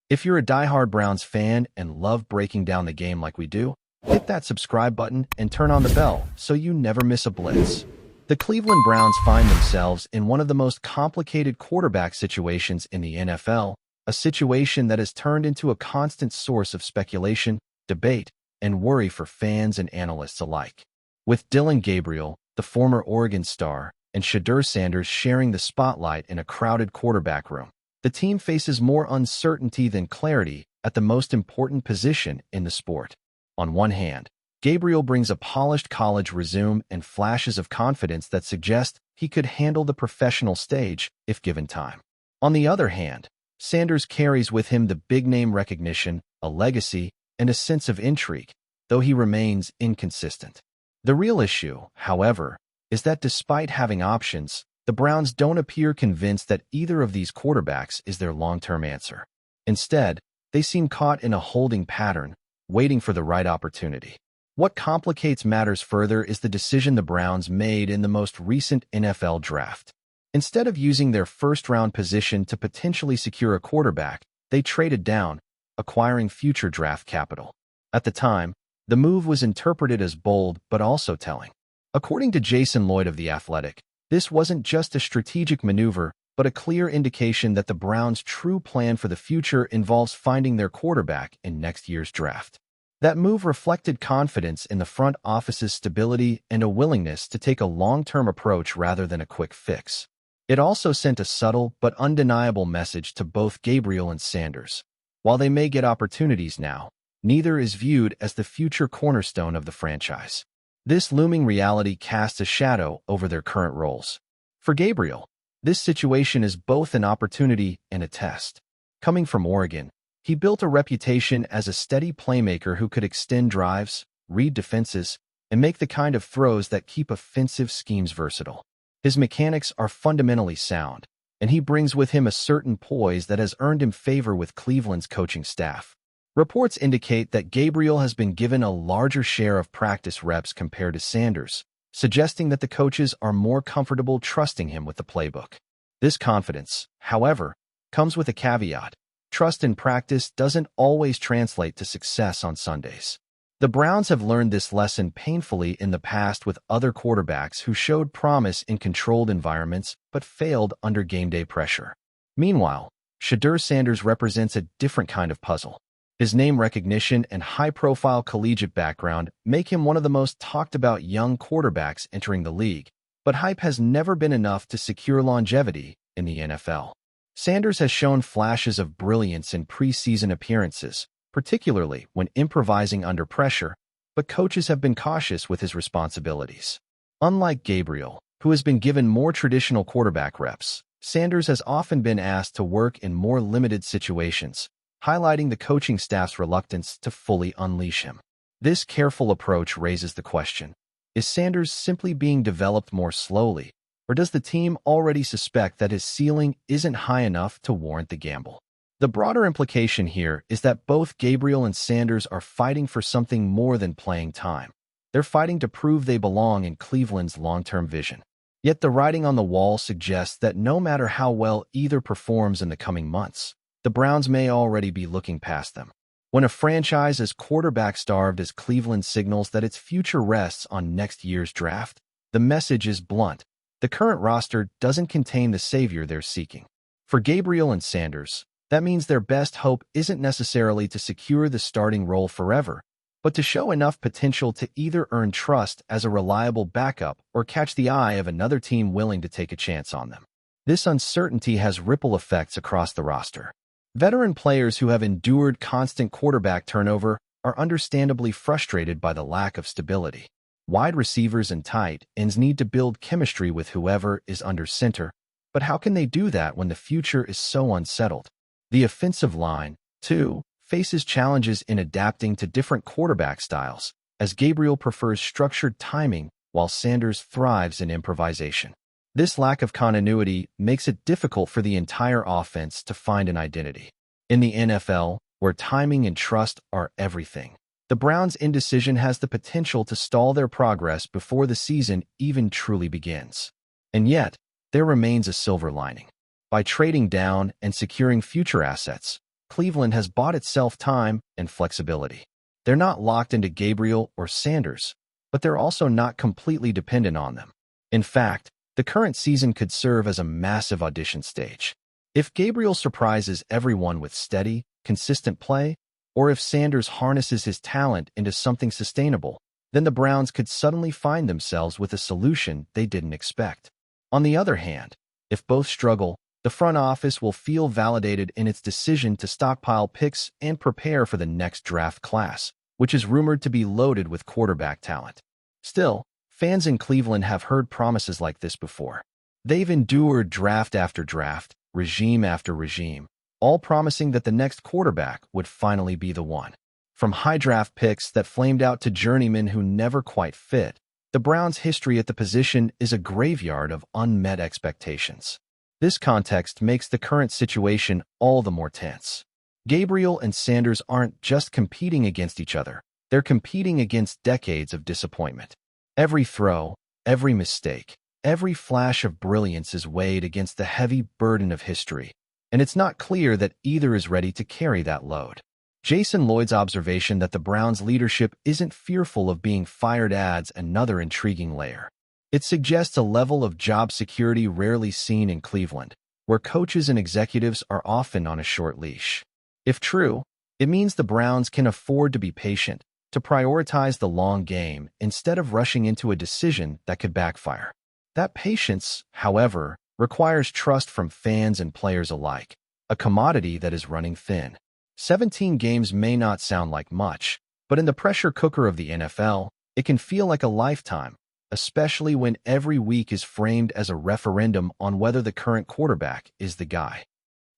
If you're a diehard Browns fan and love breaking down the game like we do, hit that subscribe button and turn on the bell so you never miss a blitz. The Cleveland Browns find themselves in one of the most complicated quarterback situations in the NFL, a situation that has turned into a constant source of speculation, debate, and worry for fans and analysts alike. With Dillon Gabriel, the former Oregon star, and Shedeur Sanders sharing the spotlight in a crowded quarterback room, the team faces more uncertainty than clarity at the most important position in the sport. On one hand, Gabriel brings a polished college resume and flashes of confidence that suggest he could handle the professional stage if given time. On the other hand, Sanders carries with him the big-name recognition, a legacy, and a sense of intrigue, though he remains inconsistent. The real issue, however, is that despite having options, the Browns don't appear convinced that either of these quarterbacks is their long-term answer. Instead, they seem caught in a holding pattern, waiting for the right opportunity. What complicates matters further is the decision the Browns made in the most recent NFL draft. Instead of using their first-round position to potentially secure a quarterback, they traded down, acquiring future draft capital. At the time, the move was interpreted as bold but also telling. According to Jason Lloyd of The Athletic, this wasn't just a strategic maneuver, but a clear indication that the Browns' true plan for the future involves finding their quarterback in next year's draft. That move reflected confidence in the front office's stability and a willingness to take a long-term approach rather than a quick fix. It also sent a subtle but undeniable message to both Gabriel and Sanders. While they may get opportunities now, neither is viewed as the future cornerstone of the franchise. This looming reality casts a shadow over their current roles. For Gabriel, this situation is both an opportunity and a test. Coming from Oregon, he built a reputation as a steady playmaker who could extend drives, read defenses, and make the kind of throws that keep offensive schemes versatile. His mechanics are fundamentally sound, and he brings with him a certain poise that has earned him favor with Cleveland's coaching staff. Reports indicate that Gabriel has been given a larger share of practice reps compared to Sanders, suggesting that the coaches are more comfortable trusting him with the playbook. This confidence, however, comes with a caveat. Trust in practice doesn't always translate to success on Sundays. The Browns have learned this lesson painfully in the past with other quarterbacks who showed promise in controlled environments but failed under game day pressure. Meanwhile, Shedeur Sanders represents a different kind of puzzle. His name recognition and high-profile collegiate background make him one of the most talked-about young quarterbacks entering the league, but hype has never been enough to secure longevity in the NFL. Sanders has shown flashes of brilliance in preseason appearances, particularly when improvising under pressure, but coaches have been cautious with his responsibilities. Unlike Gabriel, who has been given more traditional quarterback reps, Sanders has often been asked to work in more limited situations, highlighting the coaching staff's reluctance to fully unleash him. This careful approach raises the question, is Sanders simply being developed more slowly, or does the team already suspect that his ceiling isn't high enough to warrant the gamble? The broader implication here is that both Gabriel and Sanders are fighting for something more than playing time. They're fighting to prove they belong in Cleveland's long-term vision. Yet the writing on the wall suggests that no matter how well either performs in the coming months, the Browns may already be looking past them. When a franchise as quarterback-starved as Cleveland signals that its future rests on next year's draft, the message is blunt. The current roster doesn't contain the savior they're seeking. For Gabriel and Sanders, that means their best hope isn't necessarily to secure the starting role forever, but to show enough potential to either earn trust as a reliable backup or catch the eye of another team willing to take a chance on them. This uncertainty has ripple effects across the roster. Veteran players who have endured constant quarterback turnover are understandably frustrated by the lack of stability. Wide receivers and tight ends need to build chemistry with whoever is under center, but how can they do that when the future is so unsettled? The offensive line, too, faces challenges in adapting to different quarterback styles, as Gabriel prefers structured timing while Sanders thrives in improvisation. This lack of continuity makes it difficult for the entire offense to find an identity. In the NFL, where timing and trust are everything, the Browns' indecision has the potential to stall their progress before the season even truly begins. And yet, there remains a silver lining. By trading down and securing future assets, Cleveland has bought itself time and flexibility. They're not locked into Gabriel or Sanders, but they're also not completely dependent on them. In fact, the current season could serve as a massive audition stage. If Gabriel surprises everyone with steady, consistent play, or if Sanders harnesses his talent into something sustainable, then the Browns could suddenly find themselves with a solution they didn't expect. On the other hand, if both struggle, the front office will feel validated in its decision to stockpile picks and prepare for the next draft class, which is rumored to be loaded with quarterback talent. Still, fans in Cleveland have heard promises like this before. They've endured draft after draft, regime after regime, all promising that the next quarterback would finally be the one. From high draft picks that flamed out to journeymen who never quite fit, the Browns' history at the position is a graveyard of unmet expectations. This context makes the current situation all the more tense. Gabriel and Sanders aren't just competing against each other, they're competing against decades of disappointment. Every throw, every mistake, every flash of brilliance is weighed against the heavy burden of history, and it's not clear that either is ready to carry that load. Jason Lloyd's observation that the Browns' leadership isn't fearful of being fired adds another intriguing layer. It suggests a level of job security rarely seen in Cleveland, where coaches and executives are often on a short leash. If true, it means the Browns can afford to be patient, to prioritize the long game instead of rushing into a decision that could backfire. That patience, however, requires trust from fans and players alike, a commodity that is running thin. 17 games may not sound like much, but in the pressure cooker of the NFL, it can feel like a lifetime, especially when every week is framed as a referendum on whether the current quarterback is the guy.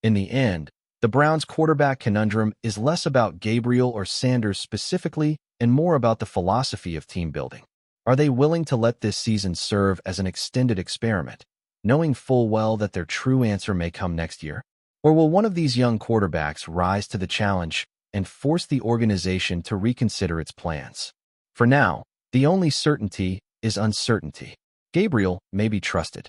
In the end, the Browns' quarterback conundrum is less about Gabriel or Sanders specifically and more about the philosophy of team building. Are they willing to let this season serve as an extended experiment, knowing full well that their true answer may come next year? Or will one of these young quarterbacks rise to the challenge and force the organization to reconsider its plans? For now, the only certainty is uncertainty. Gabriel may be trusted.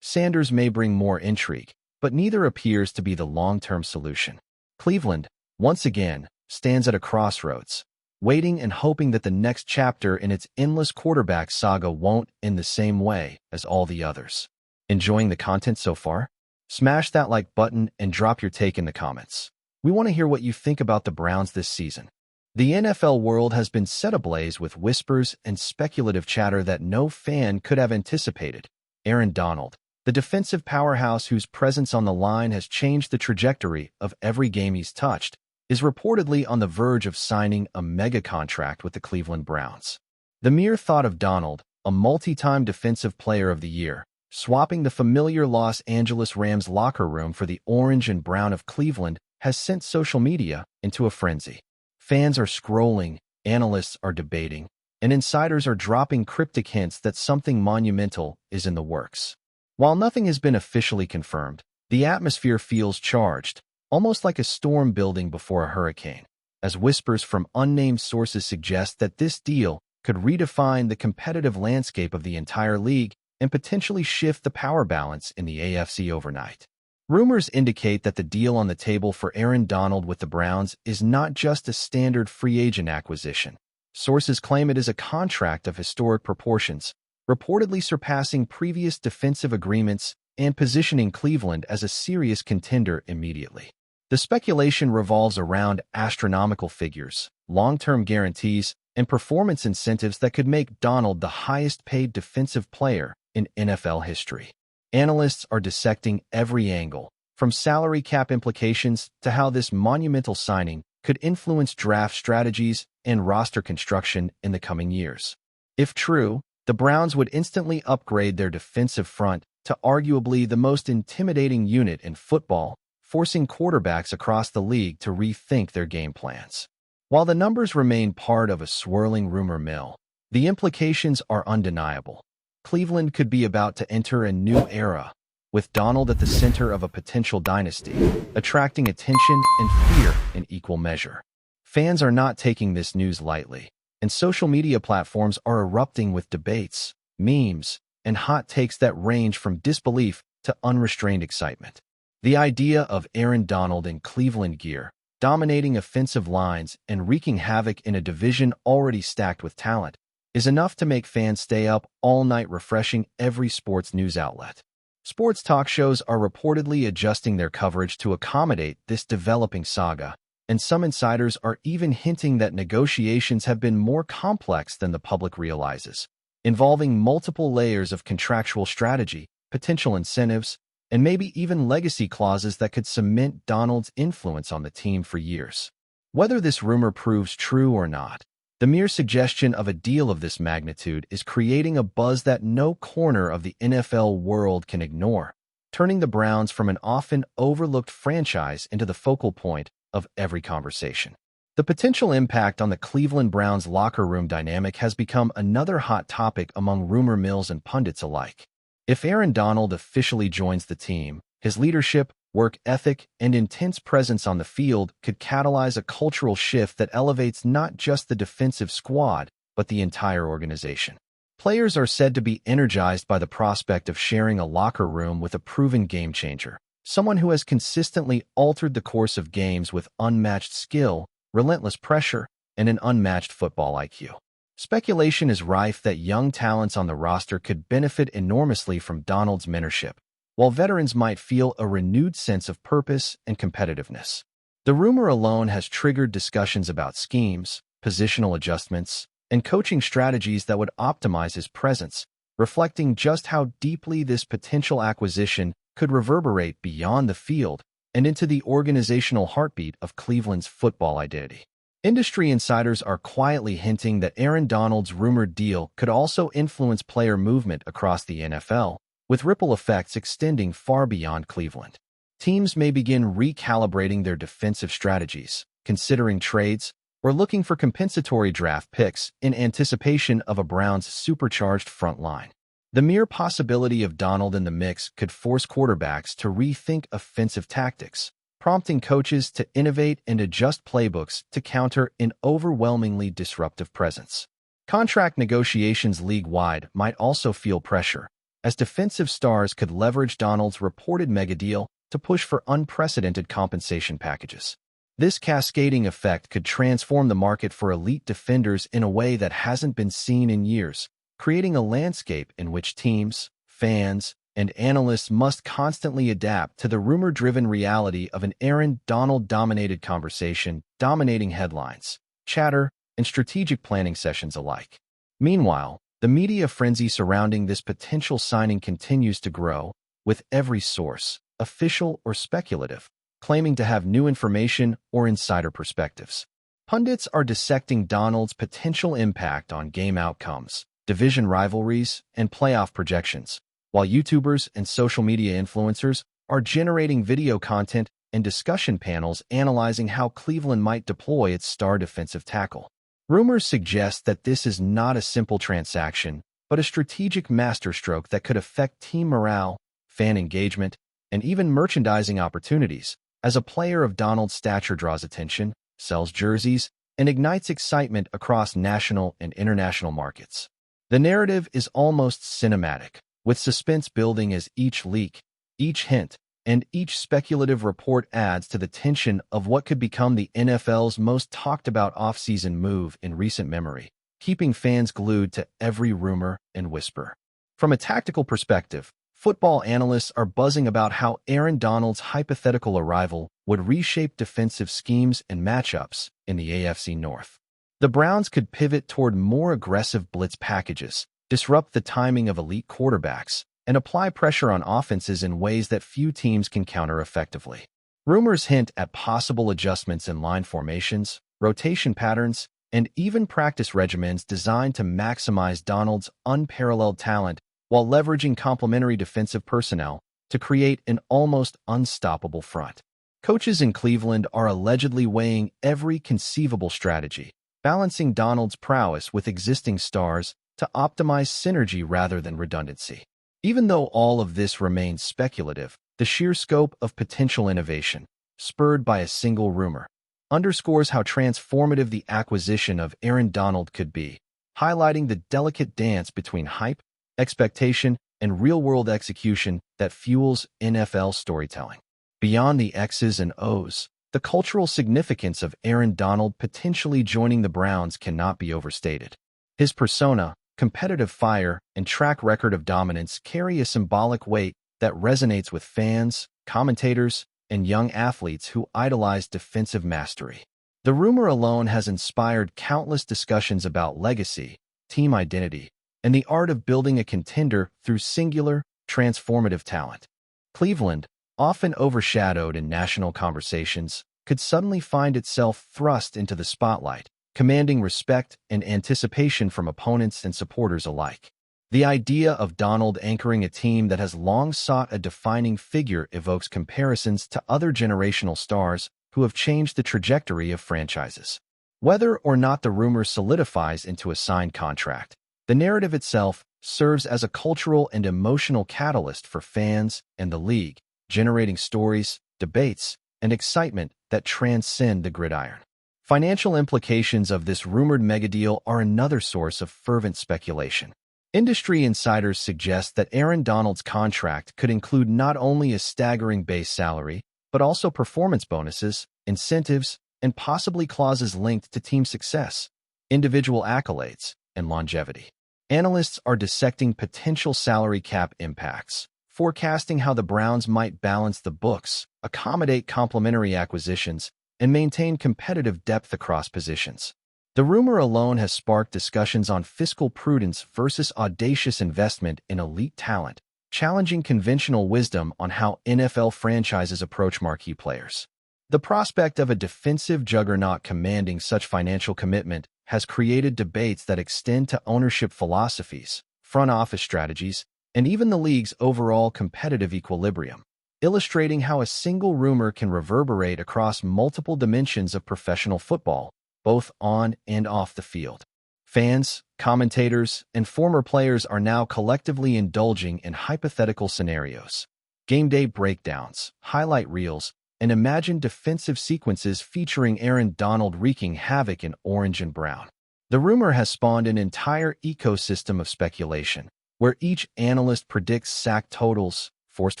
Sanders may bring more intrigue, but neither appears to be the long-term solution. Cleveland, once again, stands at a crossroads, waiting and hoping that the next chapter in its endless quarterback saga won't end the same way as all the others. Enjoying the content so far? Smash that like button and drop your take in the comments. We want to hear what you think about the Browns this season. The NFL world has been set ablaze with whispers and speculative chatter that no fan could have anticipated. Aaron Donald, the defensive powerhouse whose presence on the line has changed the trajectory of every game he's touched, is reportedly on the verge of signing a mega contract with the Cleveland Browns. The mere thought of Donald, a multi-time Defensive Player of the Year, swapping the familiar Los Angeles Rams locker room for the orange and brown of Cleveland has sent social media into a frenzy. Fans are scrolling, analysts are debating, and insiders are dropping cryptic hints that something monumental is in the works. While nothing has been officially confirmed, the atmosphere feels charged, almost like a storm building before a hurricane, as whispers from unnamed sources suggest that this deal could redefine the competitive landscape of the entire league and potentially shift the power balance in the AFC overnight. Rumors indicate that the deal on the table for Aaron Donald with the Browns is not just a standard free agent acquisition. Sources claim it is a contract of historic proportions, reportedly surpassing previous defensive agreements and positioning Cleveland as a serious contender immediately. The speculation revolves around astronomical figures, long-term guarantees, and performance incentives that could make Donald the highest-paid defensive player in NFL history. Analysts are dissecting every angle, from salary cap implications to how this monumental signing could influence draft strategies and roster construction in the coming years. If true, the Browns would instantly upgrade their defensive front to arguably the most intimidating unit in football, forcing quarterbacks across the league to rethink their game plans. While the numbers remain part of a swirling rumor mill, the implications are undeniable. Cleveland could be about to enter a new era, with Donald at the center of a potential dynasty, attracting attention and fear in equal measure. Fans are not taking this news lightly, and social media platforms are erupting with debates, memes, and hot takes that range from disbelief to unrestrained excitement. The idea of Aaron Donald in Cleveland gear, dominating offensive lines and wreaking havoc in a division already stacked with talent, is enough to make fans stay up all night refreshing every sports news outlet. Sports talk shows are reportedly adjusting their coverage to accommodate this developing saga, and some insiders are even hinting that negotiations have been more complex than the public realizes, involving multiple layers of contractual strategy, potential incentives, and maybe even legacy clauses that could cement Donald's influence on the team for years. Whether this rumor proves true or not, the mere suggestion of a deal of this magnitude is creating a buzz that no corner of the NFL world can ignore, turning the Browns from an often overlooked franchise into the focal point of every conversation. The potential impact on the Cleveland Browns locker room dynamic has become another hot topic among rumor mills and pundits alike. If Aaron Donald officially joins the team, his leadership, work ethic, and intense presence on the field could catalyze a cultural shift that elevates not just the defensive squad, but the entire organization. Players are said to be energized by the prospect of sharing a locker room with a proven game changer, someone who has consistently altered the course of games with unmatched skill, relentless pressure, and an unmatched football IQ. Speculation is rife that young talents on the roster could benefit enormously from Donald's mentorship, while veterans might feel a renewed sense of purpose and competitiveness. The rumor alone has triggered discussions about schemes, positional adjustments, and coaching strategies that would optimize his presence, reflecting just how deeply this potential acquisition could reverberate beyond the field and into the organizational heartbeat of Cleveland's football identity. Industry insiders are quietly hinting that Aaron Donald's rumored deal could also influence player movement across the NFL, with ripple effects extending far beyond Cleveland. Teams may begin recalibrating their defensive strategies, considering trades, or looking for compensatory draft picks in anticipation of a Browns' supercharged front line. The mere possibility of Donald in the mix could force quarterbacks to rethink offensive tactics, prompting coaches to innovate and adjust playbooks to counter an overwhelmingly disruptive presence. Contract negotiations league-wide might also feel pressure, as defensive stars could leverage Donald's reported megadeal to push for unprecedented compensation packages. This cascading effect could transform the market for elite defenders in a way that hasn't been seen in years, creating a landscape in which teams, fans, and analysts must constantly adapt to the rumor-driven reality of an Aaron Donald-dominated conversation, dominating headlines, chatter, and strategic planning sessions alike. Meanwhile, the media frenzy surrounding this potential signing continues to grow, with every source, official or speculative, claiming to have new information or insider perspectives. Pundits are dissecting Donald's potential impact on game outcomes, division rivalries, and playoff projections, while YouTubers and social media influencers are generating video content and discussion panels analyzing how Cleveland might deploy its star defensive tackle. Rumors suggest that this is not a simple transaction, but a strategic masterstroke that could affect team morale, fan engagement, and even merchandising opportunities, as a player of Donald's stature draws attention, sells jerseys, and ignites excitement across national and international markets. The narrative is almost cinematic, with suspense building as each leak, each hint, and each speculative report adds to the tension of what could become the NFL's most talked-about offseason move in recent memory, keeping fans glued to every rumor and whisper. From a tactical perspective, football analysts are buzzing about how Aaron Donald's hypothetical arrival would reshape defensive schemes and matchups in the AFC North. The Browns could pivot toward more aggressive blitz packages, disrupt the timing of elite quarterbacks, and apply pressure on offenses in ways that few teams can counter effectively. Rumors hint at possible adjustments in line formations, rotation patterns, and even practice regimens designed to maximize Donald's unparalleled talent while leveraging complementary defensive personnel to create an almost unstoppable front. Coaches in Cleveland are allegedly weighing every conceivable strategy, balancing Donald's prowess with existing stars to optimize synergy rather than redundancy. Even though all of this remains speculative, the sheer scope of potential innovation, spurred by a single rumor, underscores how transformative the acquisition of Aaron Donald could be, highlighting the delicate dance between hype, expectation, and real-world execution that fuels NFL storytelling. Beyond the X's and O's, the cultural significance of Aaron Donald potentially joining the Browns cannot be overstated. His persona, competitive fire, and track record of dominance carry a symbolic weight that resonates with fans, commentators, and young athletes who idolize defensive mastery. The rumor alone has inspired countless discussions about legacy, team identity, and the art of building a contender through singular, transformative talent. Cleveland, often overshadowed in national conversations, could suddenly find itself thrust into the spotlight, commanding respect and anticipation from opponents and supporters alike. The idea of Donald anchoring a team that has long sought a defining figure evokes comparisons to other generational stars who have changed the trajectory of franchises. Whether or not the rumor solidifies into a signed contract, the narrative itself serves as a cultural and emotional catalyst for fans and the league, generating stories, debates, and excitement that transcend the gridiron. Financial implications of this rumored megadeal are another source of fervent speculation. Industry insiders suggest that Aaron Donald's contract could include not only a staggering base salary, but also performance bonuses, incentives, and possibly clauses linked to team success, individual accolades, and longevity. Analysts are dissecting potential salary cap impacts, forecasting how the Browns might balance the books, accommodate complementary acquisitions, and maintain competitive depth across positions. The rumor alone has sparked discussions on fiscal prudence versus audacious investment in elite talent, challenging conventional wisdom on how NFL franchises approach marquee players. The prospect of a defensive juggernaut commanding such financial commitment has created debates that extend to ownership philosophies, front office strategies, and even the league's overall competitive equilibrium, illustrating how a single rumor can reverberate across multiple dimensions of professional football, both on and off the field. Fans, commentators, and former players are now collectively indulging in hypothetical scenarios, game day breakdowns, highlight reels, and imagined defensive sequences featuring Aaron Donald wreaking havoc in orange and brown. The rumor has spawned an entire ecosystem of speculation, where each analyst predicts sack totals, forced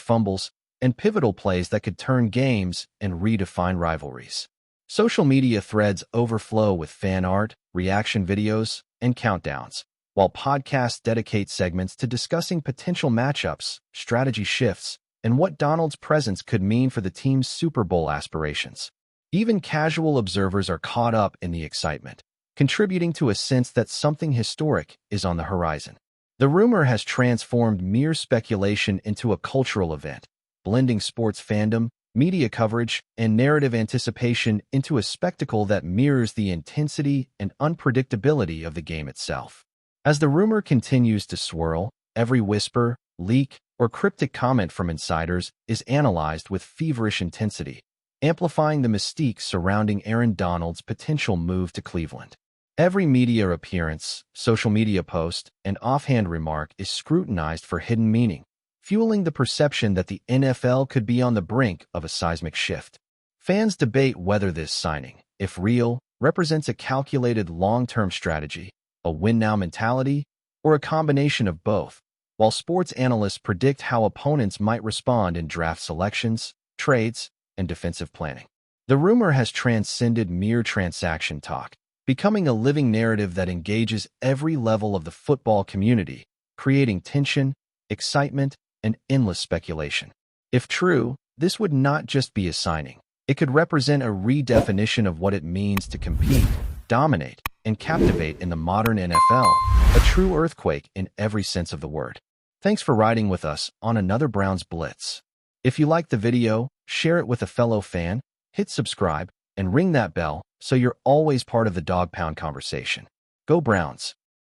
fumbles, and pivotal plays that could turn games and redefine rivalries. Social media threads overflow with fan art, reaction videos, and countdowns, while podcasts dedicate segments to discussing potential matchups, strategy shifts, and what Donald's presence could mean for the team's Super Bowl aspirations. Even casual observers are caught up in the excitement, contributing to a sense that something historic is on the horizon. The rumor has transformed mere speculation into a cultural event, blending sports fandom, media coverage, and narrative anticipation into a spectacle that mirrors the intensity and unpredictability of the game itself. As the rumor continues to swirl, every whisper, leak, or cryptic comment from insiders is analyzed with feverish intensity, amplifying the mystique surrounding Aaron Donald's potential move to Cleveland. Every media appearance, social media post, and offhand remark is scrutinized for hidden meaning, fueling the perception that the NFL could be on the brink of a seismic shift. Fans debate whether this signing, if real, represents a calculated long-term strategy, a win-now mentality, or a combination of both, while sports analysts predict how opponents might respond in draft selections, trades, and defensive planning. The rumor has transcended mere transaction talk, becoming a living narrative that engages every level of the football community, creating tension, excitement, and endless speculation. If true, this would not just be a signing. It could represent a redefinition of what it means to compete, dominate, and captivate in the modern NFL, a true earthquake in every sense of the word. Thanks for riding with us on another Browns Blitz. If you liked the video, share it with a fellow fan, hit subscribe, and ring that bell so you're always part of the Dawg Pound conversation. Go Browns!